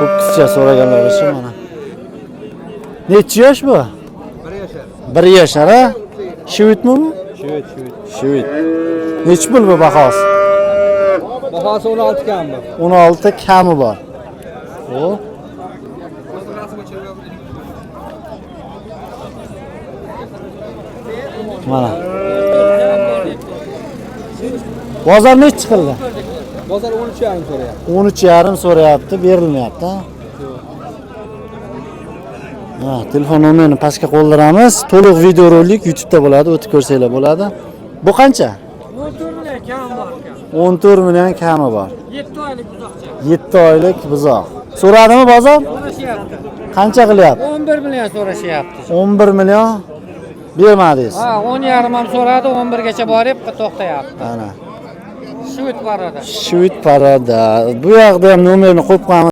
Ko'p qizcha so'raganlar uchun mana. Necha yosh bu? 1 yashar, ha? Shivitmi bu? Shivit. Necha pul bu bahosi? Bahosi 16 kam bor. 16 kami bor. Xo'p. Mana. Bozor necha chiqildi? Bozor 13,5 so'rayapti. 13,5 so'rayapti, berilmayapti. Ha, telefon nomerini pastga qoldiramiz. To'liq videorolik YouTube'da bo'ladi, o'tib ko'rsanglar bo'ladi. Bu qancha? 14 million kam bor. 14 million kami bor. 7 oylik buzoqcha. 7 oylik buzoq. So'radimi bozor? So'rashyapti. Qancha qilyapti? 11 million so'rashyapti. 11 million bermadingiz. Ha, 10,5 ham so'radi, 11 gacha borib to'xtayapti. Ana. Shivit parada. Shivit parada. Bu yoqda ham nomerni qo'yib qo'yamiz.